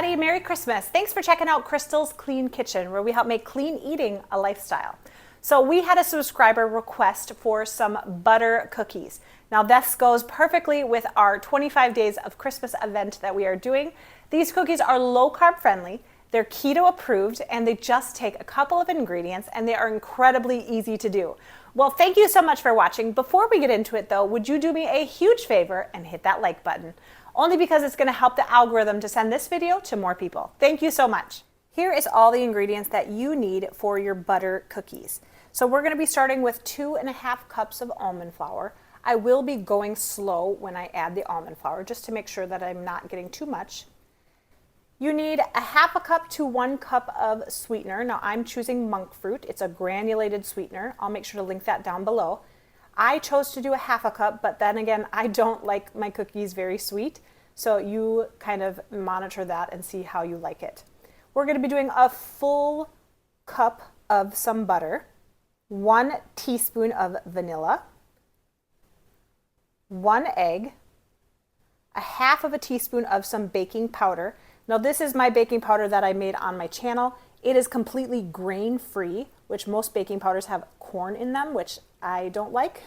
everybody. Merry Christmas. Thanks for checking out Crystal's Clean Kitchen, where we help make clean eating a lifestyle. So we had a subscriber request for some butter cookies. Now this goes perfectly with our 25 days of Christmas event that we are doing. These cookies are low carb friendly, they're keto approved, and they just take a couple of ingredients and they are incredibly easy to do. Well, thank you so much for watching. Before we get into it though, would you do me a huge favor and hit that like button? Only because it's gonna help the algorithm to send this video to more people. Thank you so much. Here is all the ingredients that you need for your butter cookies. So we're gonna be starting with 2.5 cups of almond flour. I will be going slow when I add the almond flour, just to make sure that I'm not getting too much. You need 1/2 cup to 1 cup of sweetener. Now I'm choosing monk fruit. It's a granulated sweetener. I'll make sure to link that down below. I chose to do 1/2 cup, but then again, I don't like my cookies very sweet. So you kind of monitor that and see how you like it. We're gonna be doing a full cup of some butter, 1 teaspoon of vanilla, 1 egg, 1/2 teaspoon of some baking powder. Now this is my baking powder that I made on my channel. It is completely grain-free, which most baking powders have corn in them, which I don't like.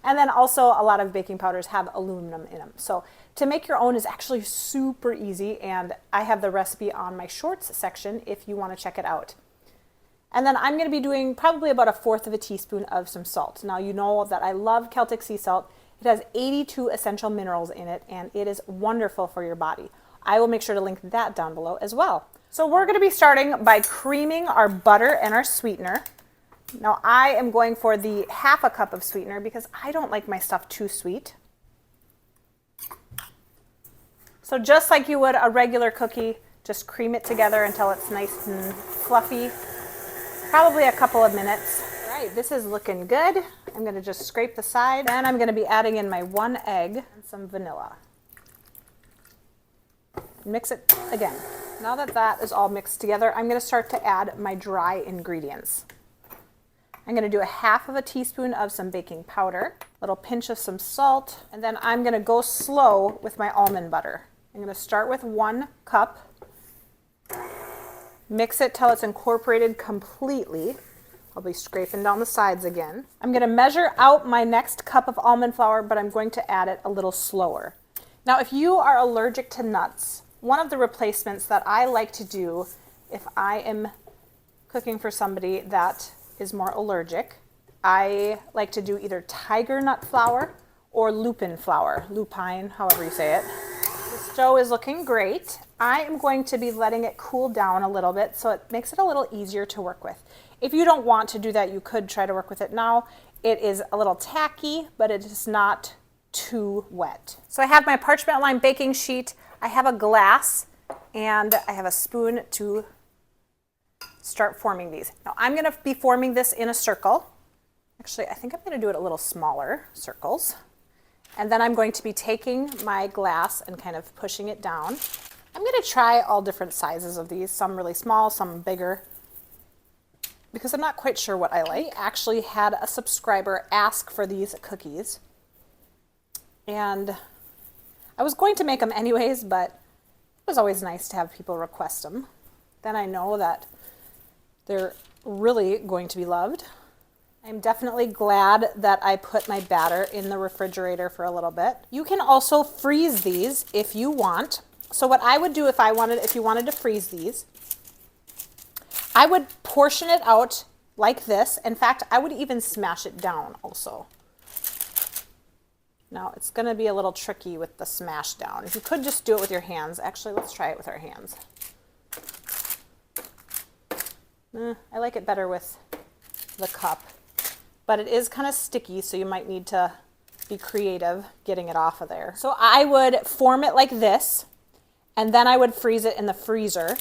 And then also a lot of baking powders have aluminum in them. So to make your own is actually super easy, and I have the recipe on my shorts section if you want to check it out. And then I'm going to be doing probably about 1/4 teaspoon of some salt. Now you know that I love Celtic sea salt. It has 82 essential minerals in it, and it is wonderful for your body. I will make sure to link that down below as well. So we're going to be starting by creaming our butter and our sweetener. Now I am going for the 1/2 cup of sweetener because I don't like my stuff too sweet. So just like you would a regular cookie, just cream it together until it's nice and fluffy. Probably a couple of minutes. All right, this is looking good. I'm going to just scrape the side. Then I'm going to be adding in my 1 egg and some vanilla. Mix it again. Now that that is all mixed together, I'm going to start to add my dry ingredients. I'm going to do 1/2 teaspoon of some baking powder, a little pinch of some salt, and then I'm going to go slow with my almond butter. I'm going to start with 1 cup, mix it till it's incorporated completely. I'll be scraping down the sides again. I'm going to measure out my next cup of almond flour, but I'm going to add it a little slower. Now, if you are allergic to nuts, one of the replacements that I like to do if I am cooking for somebody that is more allergic, I like to do either tiger nut flour or lupin flour, lupine, however you say it. This dough is looking great. I am going to be letting it cool down a little bit so it makes it a little easier to work with. If you don't want to do that, you could try to work with it now. It is a little tacky, but it is not too wet. So I have my parchment lined baking sheet, I have a glass, and I have a spoon to start forming these. Now I'm going to be forming this in a circle. Actually, I think I'm going to do it a little smaller circles. And then I'm going to be taking my glass and kind of pushing it down. I'm going to try all different sizes of these, some really small, some bigger, because I'm not quite sure what I like. I actually had a subscriber ask for these cookies, and I was going to make them anyways, but it was always nice to have people request them. Then I know that they're really going to be loved. I'm definitely glad that I put my batter in the refrigerator for a little bit. You can also freeze these if you want. So what I would do if you wanted to freeze these, I would portion it out like this. In fact, I would even smash it down also. Now it's going to be a little tricky with the smash down. You could just do it with your hands. Actually, let's try it with our hands. I like it better with the cup, but it is kind of sticky, so you might need to be creative getting it off of there. So I would form it like this, and then I would freeze it in the freezer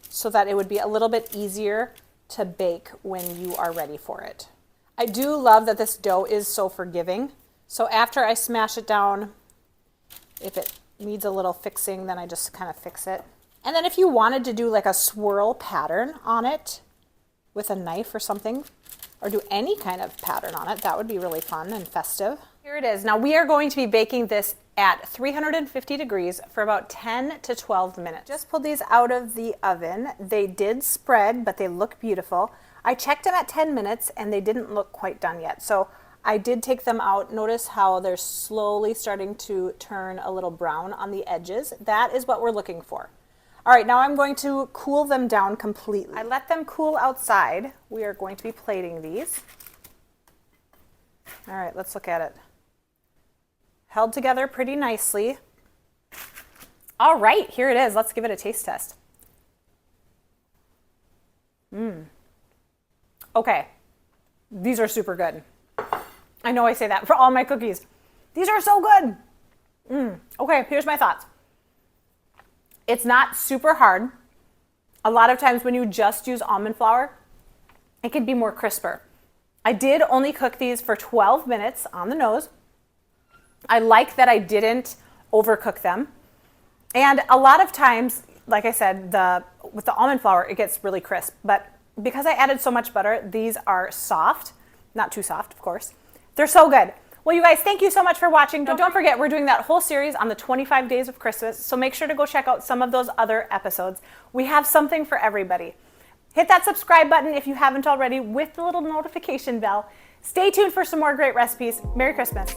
so that it would be a little bit easier to bake when you are ready for it. I do love that this dough is so forgiving. So after I smash it down, if it needs a little fixing, then I just kind of fix it. And then if you wanted to do like a swirl pattern on it with a knife or something, or do any kind of pattern on it, that would be really fun and festive. Here it is. Now we are going to be baking this at 350 degrees for about 10 to 12 minutes. Just pulled these out of the oven. They did spread, but they look beautiful. I checked them at 10 minutes and they didn't look quite done yet. So I did take them out. Notice how they're slowly starting to turn a little brown on the edges. That is what we're looking for. All right, now I'm going to cool them down completely. I let them cool outside. We are going to be plating these. All right, let's look at it. Held together pretty nicely. All right, here it is. Let's give it a taste test. Okay, these are super good. I know I say that for all my cookies. These are so good. Okay, here's my thoughts. It's not super hard. A lot of times when you just use almond flour, it can be more crisper. I did only cook these for 12 minutes on the nose. I like that I didn't overcook them. And a lot of times, like I said, with the almond flour, it gets really crisp. But because I added so much butter, these are soft. Not too soft, of course. They're so good. Well, you guys, thank you so much for watching. Don't forget, we're doing that whole series on the 25 days of Christmas, so make sure to go check out some of those other episodes. We have something for everybody. Hit that subscribe button if you haven't already with the little notification bell. Stay tuned for some more great recipes. Merry Christmas.